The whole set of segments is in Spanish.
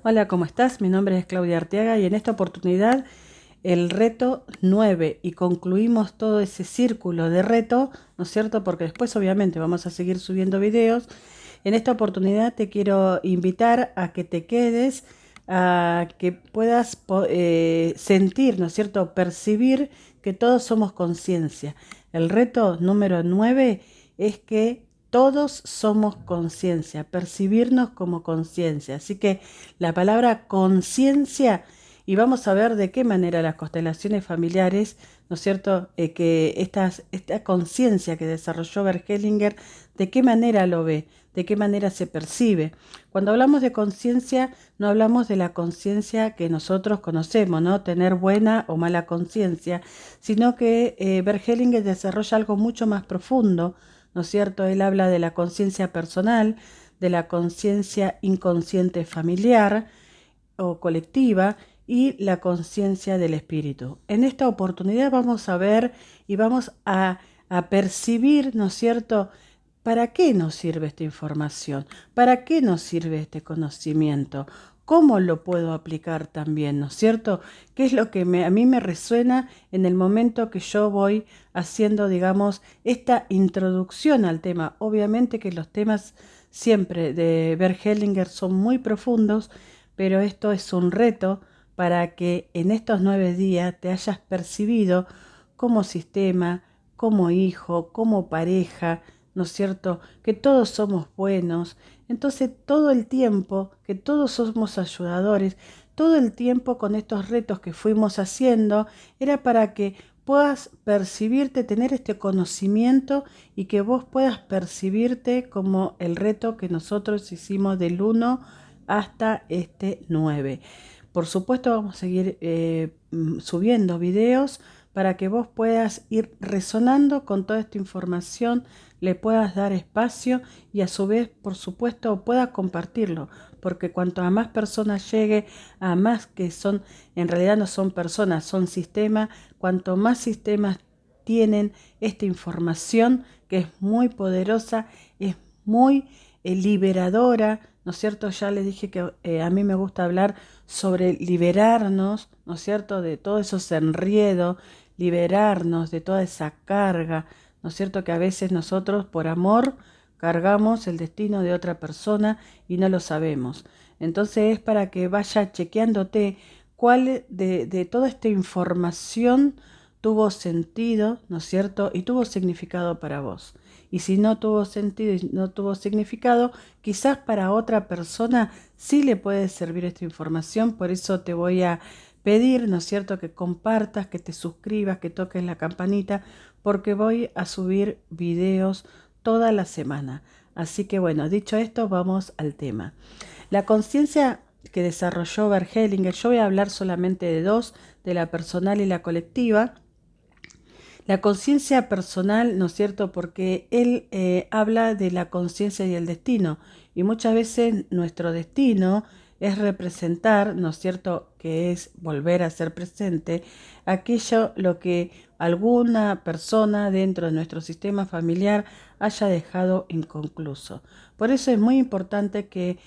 Hola, ¿cómo estás? Mi nombre es Claudia Arteaga y en esta oportunidad el reto 9 y concluimos todo ese círculo de reto, ¿no es cierto? Porque después obviamente vamos a seguir subiendo videos. En esta oportunidad te quiero invitar a que te quedes, a que puedas sentir, ¿no es cierto? Percibir que todos somos conciencia. El reto número 9 es que todos somos conciencia, percibirnos como conciencia. Así que la palabra conciencia, y vamos a ver de qué manera las constelaciones familiares, ¿no es cierto? Que esta conciencia que desarrolló Bert Hellinger, de qué manera lo ve, de qué manera se percibe. Cuando hablamos de conciencia, no hablamos de la conciencia que nosotros conocemos, ¿no? Tener buena o mala conciencia, sino que Bert Hellinger desarrolla algo mucho más profundo, ¿no es cierto? Él habla de la conciencia personal, de la conciencia inconsciente familiar o colectiva y la conciencia del espíritu. En esta oportunidad vamos a ver y vamos a percibir, ¿no es cierto?, ¿para qué nos sirve esta información? ¿Para qué nos sirve este conocimiento? ¿Cómo lo puedo aplicar también? ¿No es cierto? ¿Qué es lo que a mí me resuena en el momento que yo voy haciendo, digamos, esta introducción al tema? Obviamente que los temas siempre de Bert Hellinger son muy profundos, pero esto es un reto para que en estos 9 días te hayas percibido como sistema, como hijo, como pareja, ¿no es cierto? Que todos somos buenos. Entonces todo el tiempo, que todos somos ayudadores, todo el tiempo con estos retos que fuimos haciendo, era para que puedas percibirte, tener este conocimiento y que vos puedas percibirte como el reto que nosotros hicimos del 1 hasta este 9. Por supuesto vamos a seguir subiendo videos para que vos puedas ir resonando con toda esta información, le puedas dar espacio y a su vez, por supuesto, puedas compartirlo, porque cuanto a más personas llegue, a más que son, en realidad no son personas, son sistemas, cuanto más sistemas tienen esta información que es muy poderosa, es muy liberadora, ¿no es cierto? Ya les dije que a mí me gusta hablar sobre liberarnos, ¿no es cierto?, de todos esos enredos, liberarnos de toda esa carga, ¿no es cierto?, que a veces nosotros por amor cargamos el destino de otra persona y no lo sabemos. Entonces es para que vaya chequeándote cuál de toda esta información tuvo sentido, ¿no es cierto?, y tuvo significado para vos. Y si no tuvo sentido y no tuvo significado, quizás para otra persona sí le puede servir esta información. Por eso te voy a pedir, ¿no es cierto?, que compartas, que te suscribas, que toques la campanita, porque voy a subir videos toda la semana. Así que bueno, dicho esto, vamos al tema. La conciencia que desarrolló Bert Hellinger, yo voy a hablar solamente de dos, de la personal y la colectiva. La conciencia personal, ¿no es cierto? Porque él habla de la conciencia y el destino. Y muchas veces nuestro destino es representar, ¿no es cierto? Que es volver a ser presente aquello lo que alguna persona dentro de nuestro sistema familiar haya dejado inconcluso. Por eso es muy importante que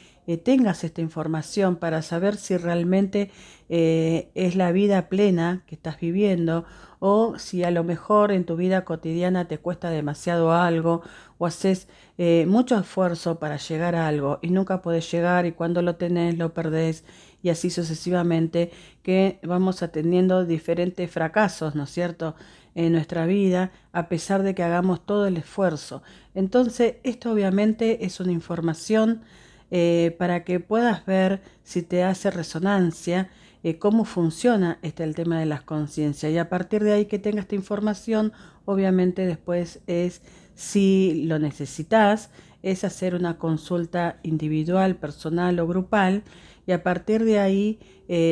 tengas esta información para saber si realmente es la vida plena que estás viviendo, o si a lo mejor en tu vida cotidiana te cuesta demasiado algo o haces mucho esfuerzo para llegar a algo y nunca podés llegar, y cuando lo tenés lo perdés, y así sucesivamente, que vamos atendiendo diferentes fracasos, ¿no es cierto?, en nuestra vida, a pesar de que hagamos todo el esfuerzo. Entonces esto obviamente es una información para que puedas ver si te hace resonancia cómo funciona el tema de las conciencias, y a partir de ahí que tenga esta información, obviamente después es, si lo necesitas, es hacer una consulta individual, personal o grupal, y a partir de ahí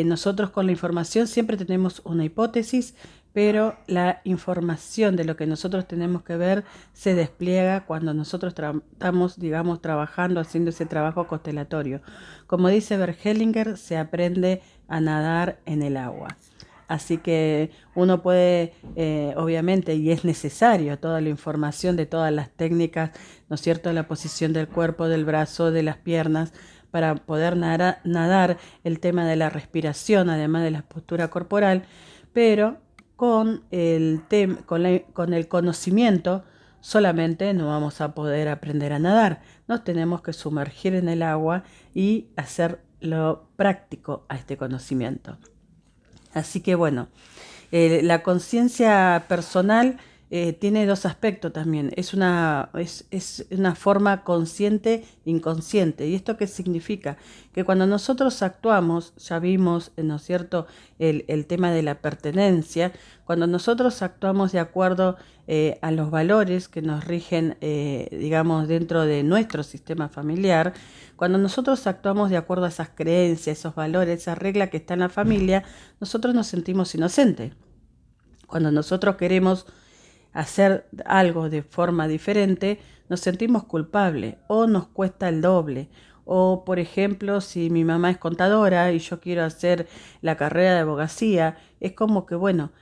nosotros con la información siempre tenemos una hipótesis, pero la información de lo que nosotros tenemos que ver se despliega cuando nosotros estamos, digamos, trabajando, haciendo ese trabajo constelatorio. Como dice Bert Hellinger, se aprende a nadar en el agua. Así que uno puede, obviamente, y es necesario toda la información de todas las técnicas, ¿no es cierto?, la posición del cuerpo, del brazo, de las piernas, para poder nadar, el tema de la respiración, además de la postura corporal, pero con con el conocimiento solamente no vamos a poder aprender a nadar. Nos tenemos que sumergir en el agua y hacer lo práctico a este conocimiento. Así que bueno, la conciencia personal tiene dos aspectos también. Es una forma consciente inconsciente. ¿Y esto qué significa? Que cuando nosotros actuamos, ya vimos, ¿no es cierto?, el tema de la pertenencia. Cuando nosotros actuamos de acuerdo a los valores que nos rigen, digamos, dentro de nuestro sistema familiar, cuando nosotros actuamos de acuerdo a esas creencias, esos valores, esa regla que está en la familia, nosotros nos sentimos inocentes. Cuando nosotros queremos hacer algo de forma diferente, nos sentimos culpables o nos cuesta el doble. O, por ejemplo, si mi mamá es contadora y yo quiero hacer la carrera de abogacía, es como que, bueno,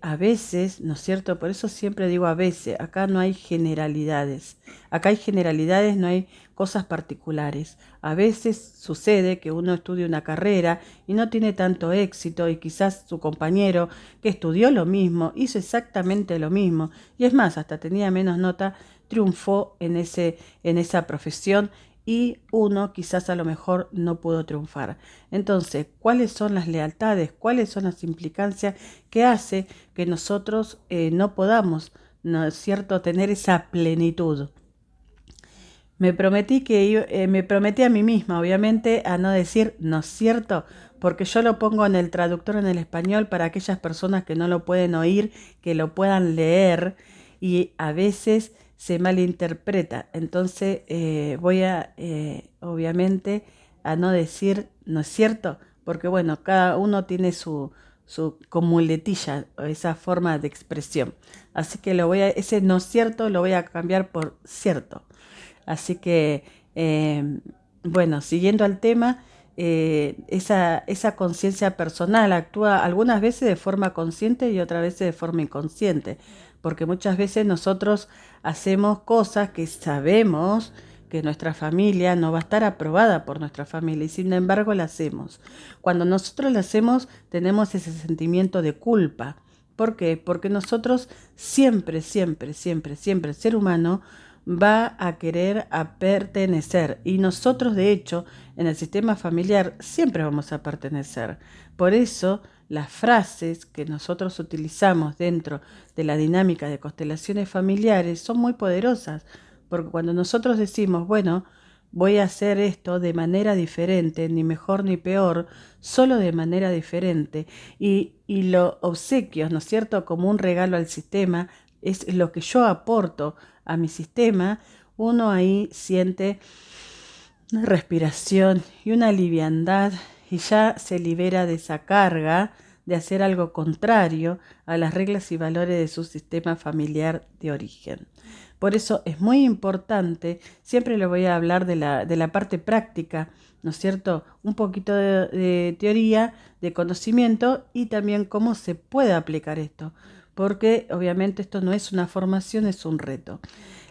a veces, ¿no es cierto? Por eso siempre digo a veces, acá no hay generalidades. Acá hay generalidades, no hay cosas particulares. A veces sucede que uno estudia una carrera y no tiene tanto éxito y quizás su compañero que estudió lo mismo, hizo exactamente lo mismo y es más, hasta tenía menos nota, triunfó en esa profesión y uno quizás a lo mejor no pudo triunfar. Entonces, ¿cuáles son las lealtades? ¿Cuáles son las implicancias que hace que nosotros no podamos, ¿no es cierto?, tener esa plenitud? Me prometí a mí misma, obviamente, a no decir no es cierto, porque yo lo pongo en el traductor en el español para aquellas personas que no lo pueden oír, que lo puedan leer y a veces se malinterpreta. Entonces voy a, obviamente, a no decir no es cierto, porque bueno, cada uno tiene su muletilla, esa forma de expresión. Así que ese no es cierto lo voy a cambiar por cierto. Así que, bueno, siguiendo al tema, esa conciencia personal actúa algunas veces de forma consciente y otras veces de forma inconsciente, porque muchas veces nosotros hacemos cosas que sabemos que nuestra familia no va a estar aprobada por nuestra familia y sin embargo la hacemos. Cuando nosotros la hacemos tenemos ese sentimiento de culpa. ¿Por qué? Porque nosotros siempre, siempre, siempre, siempre, el ser humano va a querer a pertenecer y nosotros de hecho en el sistema familiar siempre vamos a pertenecer. Por eso las frases que nosotros utilizamos dentro de la dinámica de constelaciones familiares son muy poderosas, porque cuando nosotros decimos, bueno, voy a hacer esto de manera diferente, ni mejor ni peor, solo de manera diferente, y lo obsequios, ¿no es cierto?, como un regalo al sistema, es lo que yo aporto a mi sistema, uno ahí siente una respiración y una liviandad y ya se libera de esa carga de hacer algo contrario a las reglas y valores de su sistema familiar de origen. Por eso es muy importante, siempre le voy a hablar de la parte práctica, ¿no es cierto? Un poquito de teoría, de conocimiento y también cómo se puede aplicar esto, porque obviamente esto no es una formación, es un reto.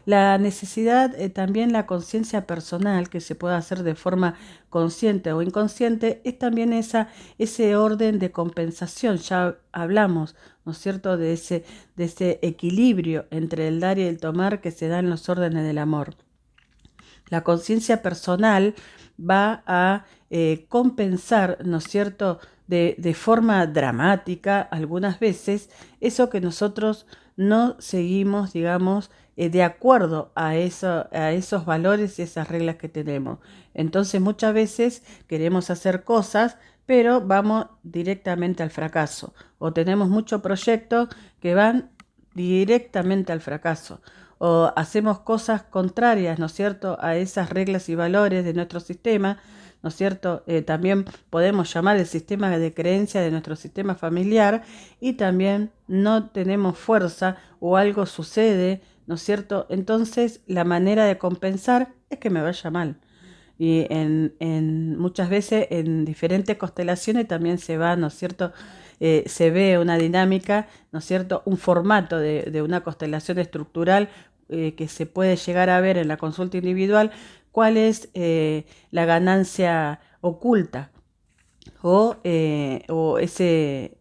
La necesidad, también la conciencia personal que se puede hacer de forma consciente o inconsciente, es también ese orden de compensación. Ya hablamos, ¿no es cierto?, de ese equilibrio entre el dar y el tomar que se da en los órdenes del amor. La conciencia personal va a compensar, ¿no es cierto?, de forma dramática algunas veces eso que nosotros no seguimos, digamos, de acuerdo a esos valores y esas reglas que tenemos. Entonces muchas veces queremos hacer cosas, pero vamos directamente al fracaso. O tenemos muchos proyectos que van directamente al fracaso. O hacemos cosas contrarias, ¿no es cierto?, a esas reglas y valores de nuestro sistema, ¿no es cierto? También podemos llamar el sistema de creencia de nuestro sistema familiar y también no tenemos fuerza o algo sucede, ¿no es cierto? Entonces la manera de compensar es que me vaya mal. Y muchas veces en diferentes constelaciones también se va, ¿no es cierto?, se ve una dinámica, ¿no es cierto?, un formato de una constelación estructural que se puede llegar a ver en la consulta individual, cuál es la ganancia oculta o ese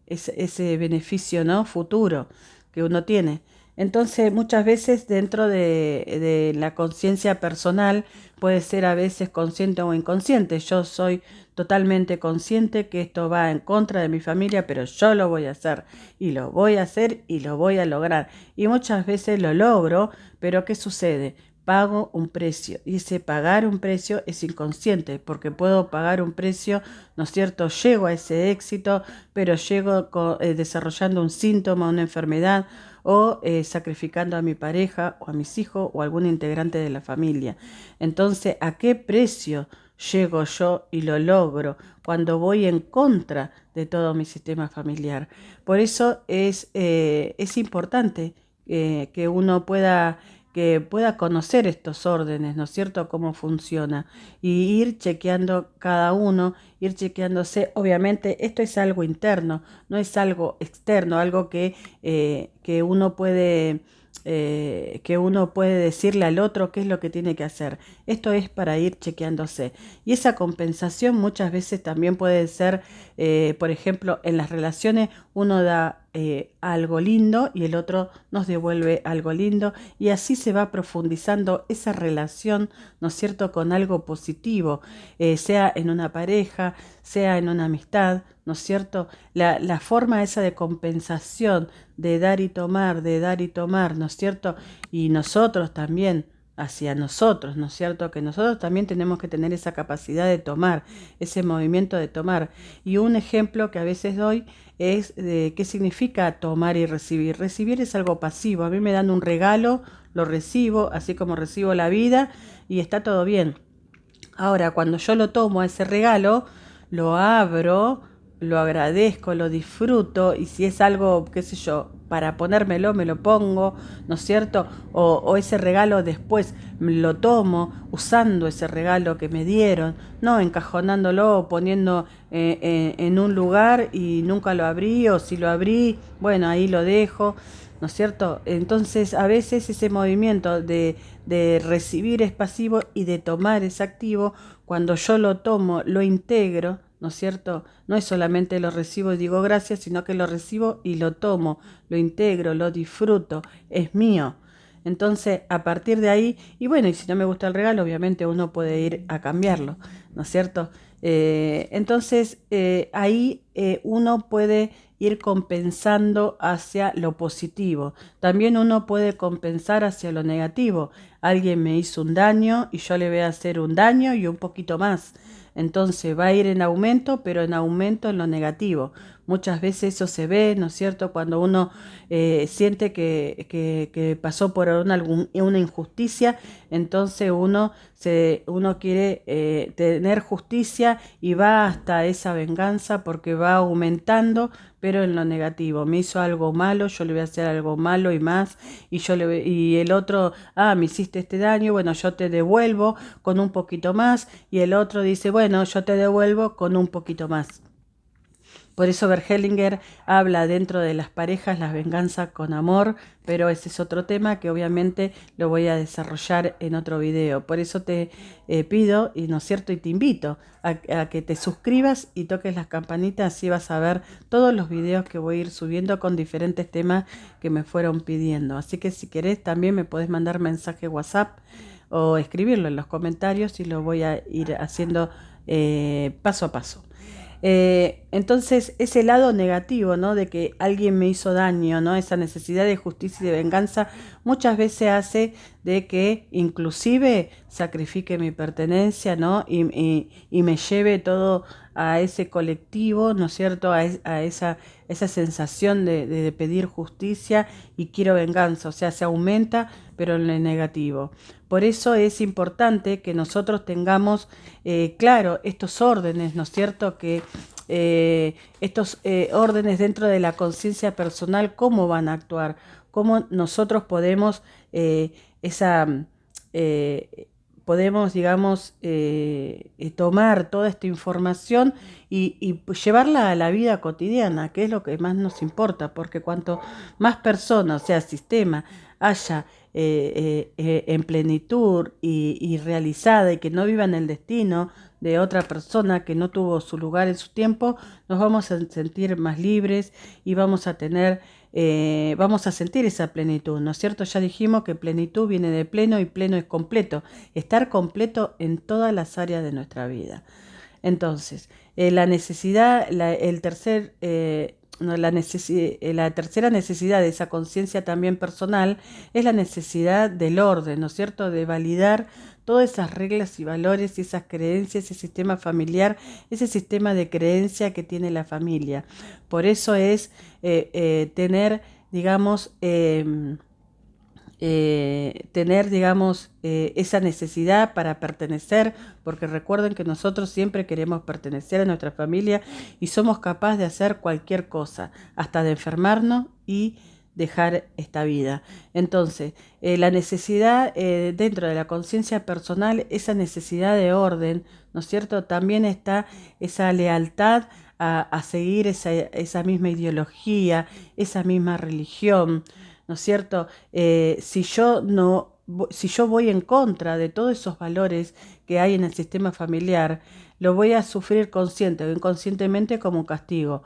beneficio, ¿no?, futuro que uno tiene. Entonces, muchas veces dentro de la conciencia personal puede ser a veces consciente o inconsciente. Yo soy totalmente consciente que esto va en contra de mi familia, pero yo lo voy a hacer y lo voy a hacer y lo voy a lograr. Y muchas veces lo logro, pero ¿qué sucede? Pago un precio, y ese pagar un precio es inconsciente, porque puedo pagar un precio, ¿no es cierto? Llego a ese éxito, pero llego desarrollando un síntoma, una enfermedad, o sacrificando a mi pareja o a mis hijos o a algún integrante de la familia. Entonces, ¿a qué precio llego yo y lo logro cuando voy en contra de todo mi sistema familiar? Por eso es importante que uno pueda conocer estos órdenes, ¿no es cierto?, cómo funciona, y ir chequeando cada uno, ir chequeándose. Obviamente esto es algo interno, no es algo externo, algo que uno puede decirle al otro qué es lo que tiene que hacer. Esto es para ir chequeándose. Y esa compensación muchas veces también puede ser, por ejemplo, en las relaciones uno da algo lindo y el otro nos devuelve algo lindo, y así se va profundizando esa relación, ¿no es cierto?, con algo positivo, sea en una pareja, sea en una amistad, ¿no es cierto? La forma esa de compensación, de dar y tomar, ¿no es cierto? Y nosotros también hacia nosotros, ¿no es cierto?, que nosotros también tenemos que tener esa capacidad de tomar, ese movimiento de tomar. Y un ejemplo que a veces doy es de qué significa tomar y recibir. Recibir es algo pasivo. A mí me dan un regalo, lo recibo, así como recibo la vida, y está todo bien. Ahora, cuando yo lo tomo a ese regalo, lo abro, lo agradezco, lo disfruto, y si es algo, qué sé yo, para ponérmelo, me lo pongo, ¿no es cierto? O ese regalo después lo tomo usando ese regalo que me dieron, no encajonándolo o poniendo en un lugar y nunca lo abrí, o si lo abrí, bueno, ahí lo dejo, ¿no es cierto? Entonces, a veces ese movimiento de recibir es pasivo y de tomar es activo. Cuando yo lo tomo, lo integro, ¿no es cierto? No es solamente lo recibo y digo gracias, sino que lo recibo y lo tomo, lo integro, lo disfruto, es mío. Entonces, a partir de ahí, y bueno, y si no me gusta el regalo, obviamente uno puede ir a cambiarlo, ¿no es cierto? Entonces, ahí uno puede ir compensando hacia lo positivo. También uno puede compensar hacia lo negativo. Alguien me hizo un daño y yo le voy a hacer un daño y un poquito más. Entonces va a ir en aumento, pero en aumento en lo negativo. Muchas veces eso se ve, ¿no es cierto?, cuando uno siente que pasó por una injusticia, entonces uno quiere tener justicia y va hasta esa venganza porque va aumentando, pero en lo negativo. Me hizo algo malo, yo le voy a hacer algo malo y más, y el otro, me hiciste este daño, bueno, yo te devuelvo con un poquito más, y el otro dice, bueno, yo te devuelvo con un poquito más. Por eso Bert Hellinger habla dentro de las parejas la venganza con amor, pero ese es otro tema que obviamente lo voy a desarrollar en otro video. Por eso te pido, y no es cierto, y te invito a que te suscribas y toques las campanitas, así vas a ver todos los videos que voy a ir subiendo con diferentes temas que me fueron pidiendo. Así que si querés también me podés mandar mensaje WhatsApp o escribirlo en los comentarios, y lo voy a ir haciendo paso a paso. Entonces, ese lado negativo, ¿no?, de que alguien me hizo daño, ¿no?, esa necesidad de justicia y de venganza, muchas veces hace de que inclusive sacrifique mi pertenencia, ¿no?, y me lleve todo a ese colectivo, ¿no es cierto?, a esa sensación de pedir justicia y quiero venganza. O sea, se aumenta, pero en lo negativo. Por eso es importante que nosotros tengamos claro estos órdenes, ¿no es cierto?, que estos órdenes dentro de la conciencia personal, cómo van a actuar, cómo nosotros podemos esa podemos, digamos, tomar toda esta información y llevarla a la vida cotidiana, que es lo que más nos importa, porque cuanto más personas, o sea, sistema, haya en plenitud y realizada, y que no vivan el destino de otra persona que no tuvo su lugar en su tiempo, nos vamos a sentir más libres y vamos a sentir esa plenitud, ¿no es cierto? Ya dijimos que plenitud viene de pleno y pleno es completo, estar completo en todas las áreas de nuestra vida. Entonces, la necesidad, el tercer, no, la tercera necesidad de esa conciencia también personal es la necesidad del orden, ¿no es cierto? De validar todas esas reglas y valores y esas creencias, ese sistema familiar, ese sistema de creencia que tiene la familia. Por eso es tener, digamos, digamos, esa necesidad para pertenecer, porque recuerden que nosotros siempre queremos pertenecer a nuestra familia y somos capaces de hacer cualquier cosa, hasta de enfermarnos y dejar esta vida. Entonces, la necesidad dentro de la conciencia personal, esa necesidad de orden, ¿no es cierto? También está esa lealtad a seguir esa misma ideología, esa misma religión, ¿no es cierto? Si yo voy en contra de todos esos valores que hay en el sistema familiar, lo voy a sufrir consciente o inconscientemente como un castigo.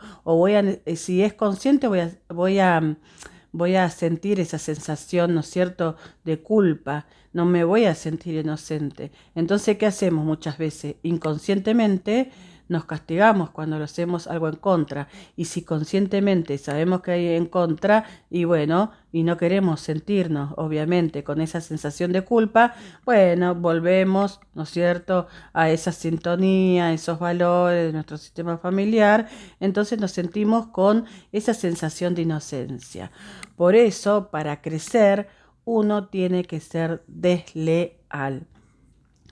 Si es consciente, voy a sentir esa sensación, ¿no es cierto?, de culpa. No me voy a sentir inocente. Entonces, ¿qué hacemos muchas veces? Inconscientemente nos castigamos cuando lo hacemos algo en contra. Y si conscientemente sabemos que hay en contra, y bueno, y no queremos sentirnos, obviamente, con esa sensación de culpa, bueno, volvemos, ¿no es cierto?, a esa sintonía, a esos valores de nuestro sistema familiar. Entonces nos sentimos con esa sensación de inocencia. Por eso, para crecer, uno tiene que ser desleal.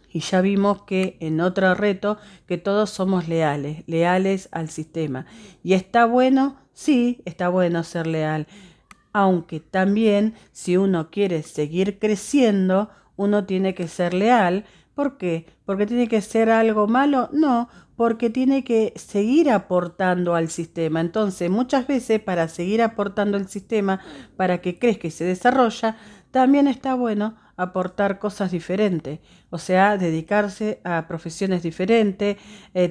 Y ya vimos que en otro reto que todos somos leales al sistema. Y está bueno, sí, está bueno ser leal. Aunque también si uno quiere seguir creciendo, uno tiene que ser leal. ¿Por qué? ¿Porque tiene que ser algo malo? No, porque tiene que seguir aportando al sistema. Entonces, muchas veces para seguir aportando al sistema, para que crezca y se desarrolla, también está bueno aportar cosas diferentes, o sea, dedicarse a profesiones diferentes,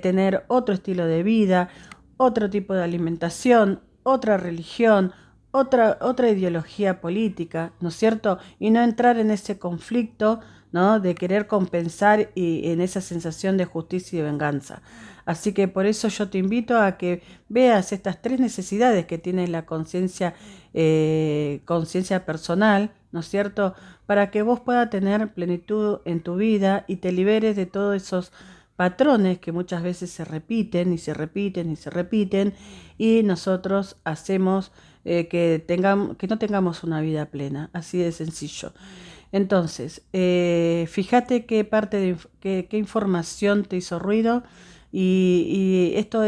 tener otro estilo de vida, otro tipo de alimentación, otra religión, otra ideología política, ¿no es cierto? Y no entrar en ese conflicto, ¿no?, de querer compensar y en esa sensación de justicia y de venganza. Así que por eso yo te invito a que veas estas tres necesidades que tiene la conciencia personal, ¿no es cierto?, para que vos puedas tener plenitud en tu vida y te liberes de todos esos patrones que muchas veces se repiten y se repiten y se repiten, y nosotros hacemos que no tengamos una vida plena, así de sencillo. Entonces, fíjate qué información te hizo ruido, y estos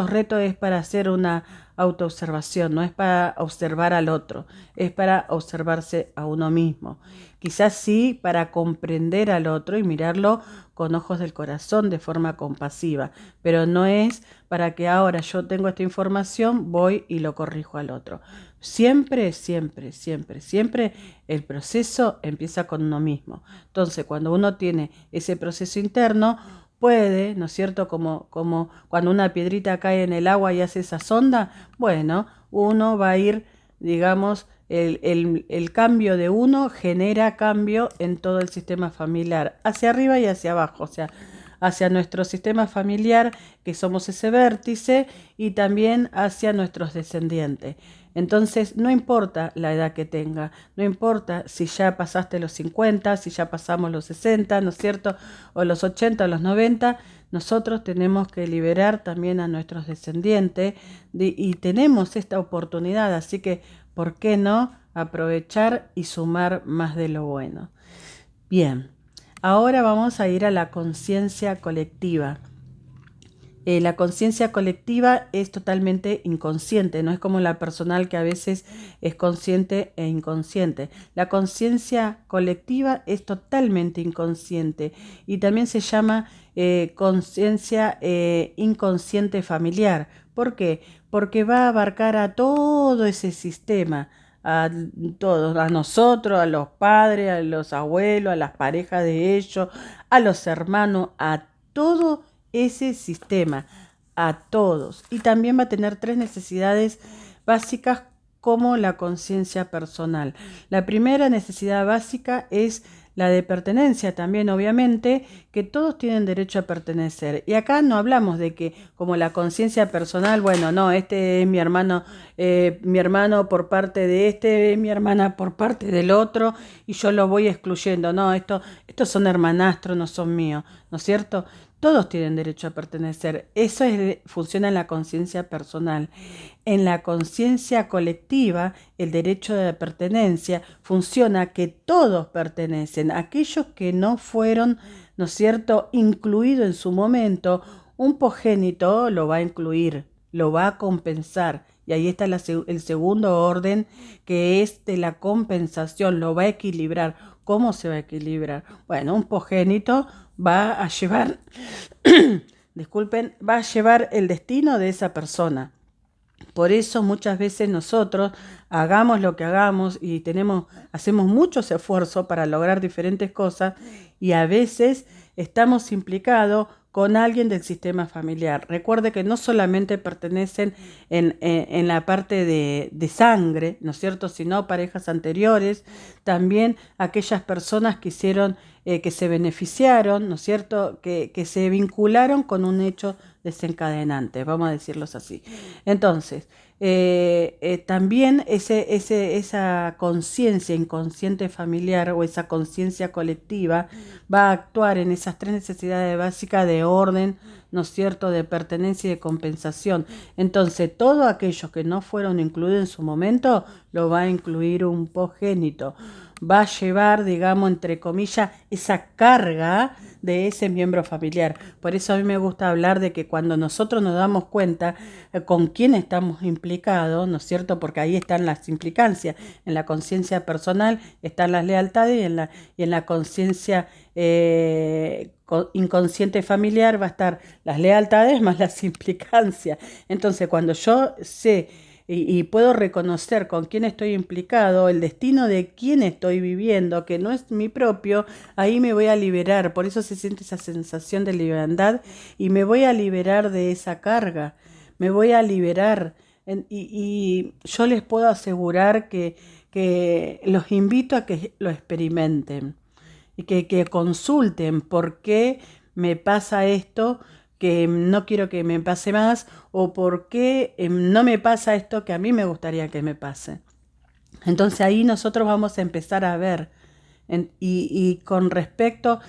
retos es para hacer una autoobservación, no es para observar al otro, es para observarse a uno mismo. Quizás sí para comprender al otro y mirarlo con ojos del corazón de forma compasiva, pero no es para que ahora yo tengo esta información, voy y lo corrijo al otro. Siempre, siempre, siempre, siempre el proceso empieza con uno mismo. Entonces, cuando uno tiene ese proceso interno, puede, ¿no es cierto?, como cuando una piedrita cae en el agua y hace esa sonda, bueno, uno va a ir, digamos, el cambio de uno genera cambio en todo el sistema familiar, hacia arriba y hacia abajo, o sea, hacia nuestro sistema familiar, que somos ese vértice, y también hacia nuestros descendientes. Entonces, no importa la edad que tenga, no importa si ya pasaste los 50, si ya pasamos los 60, ¿no es cierto?, o los 80, o los 90, nosotros tenemos que liberar también a nuestros descendientes y tenemos esta oportunidad, así que, ¿por qué no aprovechar y sumar más de lo bueno? Bien, ahora vamos a ir a la conciencia colectiva. La conciencia colectiva es totalmente inconsciente, no es como la personal, que a veces es consciente e inconsciente. La conciencia colectiva es totalmente inconsciente y también se llama conciencia inconsciente familiar. ¿Por qué? Porque va a abarcar a todo ese sistema, a todos, a nosotros, a los padres, a los abuelos, a las parejas de ellos, a los hermanos, a todo ese sistema, a todos. Y también va a tener 3 necesidades básicas como la conciencia personal. La primera necesidad básica es la de pertenencia también, obviamente, que todos tienen derecho a pertenecer. Y acá no hablamos de que como la conciencia personal, bueno, no, este es mi hermano por parte de este, mi hermana por parte del otro, y yo lo voy excluyendo. No, estos son hermanastros, no son míos, ¿no es cierto? Todos tienen derecho a pertenecer. Eso funciona en la conciencia personal. En la conciencia colectiva, el derecho de pertenencia funciona que todos pertenecen. Aquellos que no fueron, ¿no es cierto?, incluidos en su momento, un progénito lo va a incluir, lo va a compensar. Y ahí está el segundo orden, que es de la compensación, lo va a equilibrar. ¿Cómo se va a equilibrar? Bueno, un progénito va a llevar, disculpen, va a llevar el destino de esa persona. Por eso muchas veces nosotros hagamos lo que hagamos y hacemos muchos esfuerzos para lograr diferentes cosas y a veces estamos implicados con alguien del sistema familiar. Recuerde que no solamente pertenecen en la parte de sangre, ¿no es cierto?, sino parejas anteriores, también aquellas personas que hicieron, que se beneficiaron, ¿no es cierto?, que se vincularon con un hecho desencadenante, vamos a decirlos así. Entonces, también esa conciencia inconsciente familiar o esa conciencia colectiva va a actuar en esas 3 necesidades básicas de orden, ¿no es cierto?, de pertenencia y de compensación. Entonces, todos aquellos que no fueron incluidos en su momento, lo va a incluir un progénito. Va a llevar, digamos, entre comillas, esa carga de ese miembro familiar. Por eso a mí me gusta hablar de que cuando nosotros nos damos cuenta con quién estamos implicados, ¿no es cierto? Porque ahí están las implicancias. En la conciencia personal están las lealtades y en la conciencia inconsciente familiar va a estar las lealtades más las implicancias. Entonces, cuando yo sé y puedo reconocer con quién estoy implicado, el destino de quién estoy viviendo, que no es mi propio, ahí me voy a liberar. Por eso se siente esa sensación de libertad y me voy a liberar de esa carga, me voy a liberar. Y yo les puedo asegurar que los invito a que lo experimenten y que consulten por qué me pasa esto, que no quiero que me pase más, o por qué no me pasa esto que a mí me gustaría que me pase. Entonces ahí nosotros vamos a empezar a ver, y con respecto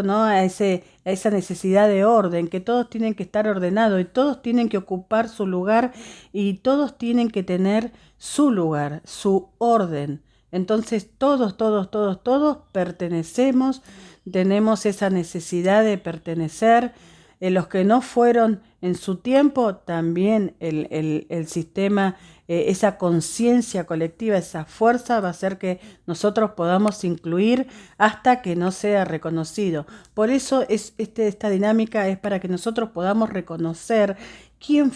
¿no?, a esa necesidad de orden, que todos tienen que estar ordenados y todos tienen que ocupar su lugar y todos tienen que tener su lugar, su orden. Entonces todos pertenecemos, tenemos esa necesidad de pertenecer. Los que no fueron en su tiempo, también el sistema, esa conciencia colectiva, esa fuerza va a hacer que nosotros podamos incluir hasta que no sea reconocido. Por eso esta dinámica es para que nosotros podamos reconocer quién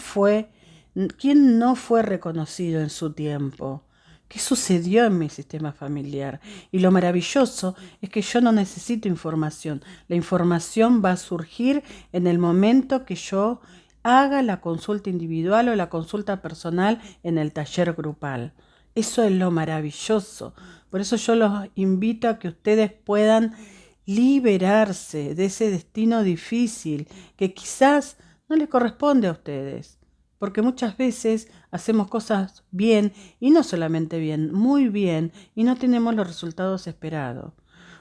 no fue reconocido en su tiempo. ¿Qué sucedió en mi sistema familiar? Y lo maravilloso es que yo no necesito información. La información va a surgir en el momento que yo haga la consulta individual o la consulta personal en el taller grupal. Eso es lo maravilloso. Por eso yo los invito a que ustedes puedan liberarse de ese destino difícil que quizás no les corresponde a ustedes. Porque muchas veces hacemos cosas bien, y no solamente bien, muy bien, y no tenemos los resultados esperados.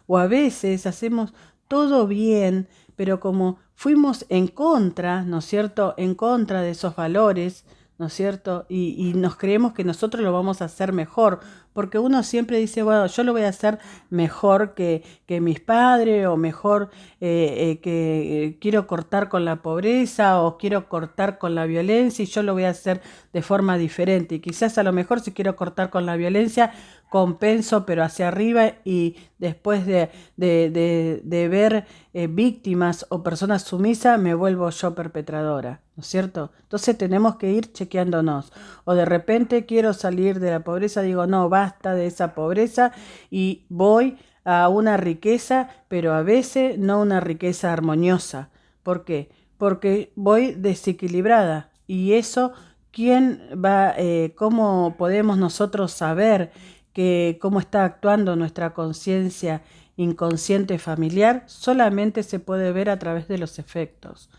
O a veces hacemos todo bien, pero como fuimos en contra, ¿no es cierto?, en contra de esos valores, ¿no es cierto?, y nos creemos que nosotros lo vamos a hacer mejor, porque uno siempre dice, bueno, yo lo voy a hacer mejor que mis padres, o mejor que quiero cortar con la pobreza, o quiero cortar con la violencia, y yo lo voy a hacer de forma diferente. Y quizás a lo mejor si quiero cortar con la violencia, compenso pero hacia arriba y después de ver víctimas o personas sumisas me vuelvo yo perpetradora, ¿no es cierto? Entonces tenemos que ir chequeándonos. O de repente quiero salir de la pobreza, digo, no, basta de esa pobreza y voy a una riqueza, pero a veces no una riqueza armoniosa. ¿Por qué? Porque voy desequilibrada y eso, ¿quién va, cómo podemos nosotros saber que cómo está actuando nuestra conciencia inconsciente familiar? Solamente se puede ver a través de los efectos.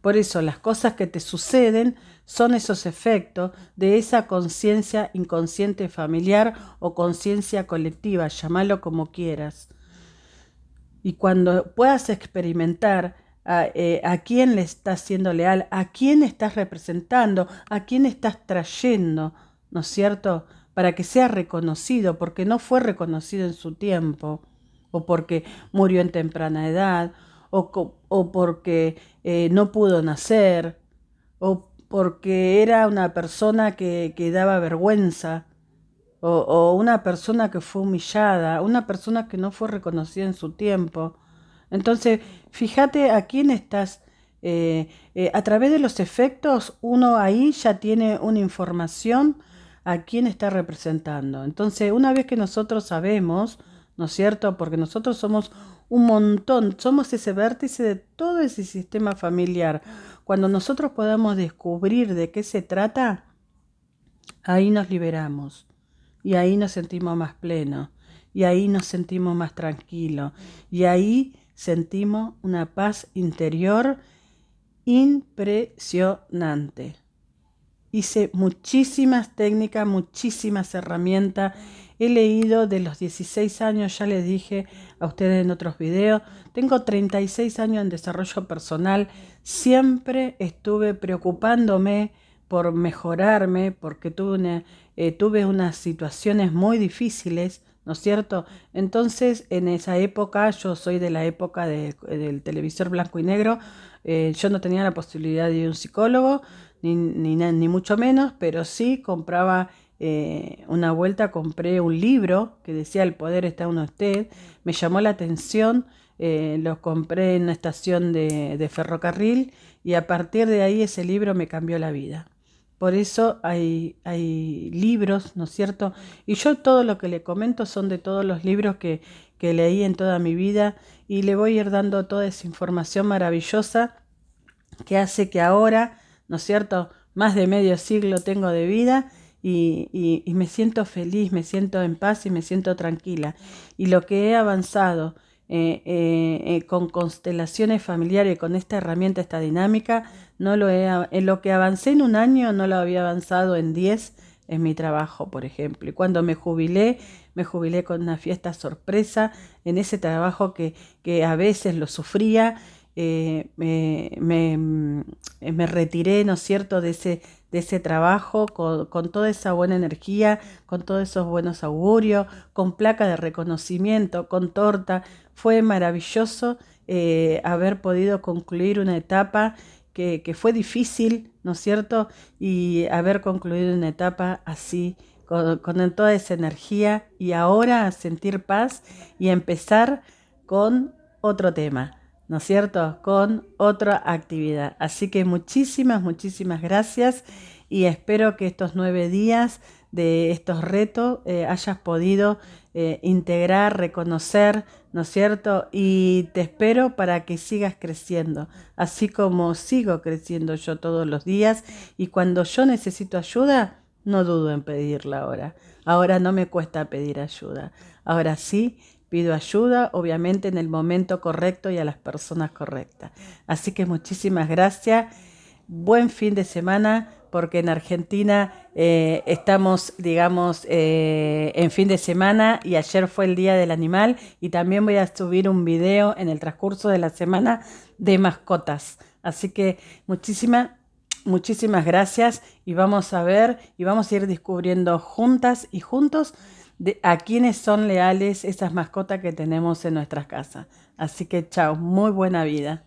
Por eso las cosas que te suceden son esos efectos de esa conciencia inconsciente familiar o conciencia colectiva, llámalo como quieras. Y cuando puedas experimentar a quién le estás siendo leal, a quién estás representando, a quién estás trayendo, ¿no es cierto? Para que sea reconocido, porque no fue reconocido en su tiempo, o porque murió en temprana edad, o porque no pudo nacer, o porque era una persona que daba vergüenza, o una persona que fue humillada, una persona que no fue reconocida en su tiempo. Entonces, fíjate a quién estás, a través de los efectos, uno ahí ya tiene una información a quién está representando. Entonces, una vez que nosotros sabemos, ¿no es cierto? Porque nosotros somos un montón, somos ese vértice de todo ese sistema familiar. Cuando nosotros podamos descubrir de qué se trata, ahí nos liberamos. Y ahí nos sentimos más plenos. Y ahí nos sentimos más tranquilos. Y ahí sentimos una paz interior impresionante. Hice muchísimas técnicas, muchísimas herramientas. He leído de los 16 años, ya les dije a ustedes en otros videos. Tengo 36 años en desarrollo personal. Siempre estuve preocupándome por mejorarme, porque tuve unas situaciones muy difíciles, ¿no es cierto? Entonces, en esa época, yo soy de la época del televisor blanco y negro, yo no tenía la posibilidad de ir a un psicólogo, ni mucho menos, pero sí compraba, una vuelta compré un libro que decía El poder está en usted, me llamó la atención, lo compré en una estación de ferrocarril y a partir de ahí ese libro me cambió la vida. Por eso hay libros, ¿no es cierto? Y yo todo lo que le comento son de todos los libros que leí en toda mi vida y le voy a ir dando toda esa información maravillosa que hace que ahora, ¿no es cierto?, más de medio siglo tengo de vida y me siento feliz, me siento en paz y me siento tranquila. Y lo que he avanzado con constelaciones familiares, con esta herramienta, esta dinámica, no lo he, en lo que avancé en un año no lo había avanzado en 10 en mi trabajo, por ejemplo. Y cuando me jubilé con una fiesta sorpresa en ese trabajo que a veces lo sufría. Me retiré, ¿no es cierto?, de ese trabajo con toda esa buena energía, con todos esos buenos augurios, con placa de reconocimiento, con torta. Fue maravilloso haber podido concluir una etapa que fue difícil, ¿no es cierto? Y haber concluido una etapa así, con toda esa energía y ahora a sentir paz y empezar con otro tema, ¿no es cierto?, con otra actividad. Así que muchísimas gracias y espero que estos 9 días de estos retos hayas podido integrar, reconocer, ¿no es cierto? Y te espero para que sigas creciendo, así como sigo creciendo yo todos los días y cuando yo necesito ayuda, no dudo en pedirla ahora. Ahora no me cuesta pedir ayuda. Ahora sí, pido ayuda, obviamente en el momento correcto y a las personas correctas. Así que muchísimas gracias. Buen fin de semana, porque en Argentina estamos, digamos, en fin de semana y ayer fue el Día del Animal y también voy a subir un video en el transcurso de la semana de mascotas. Así que muchísimas gracias y vamos a ver y vamos a ir descubriendo juntas y juntos a quiénes son leales esas mascotas que tenemos en nuestras casas. Así que chao, muy buena vida.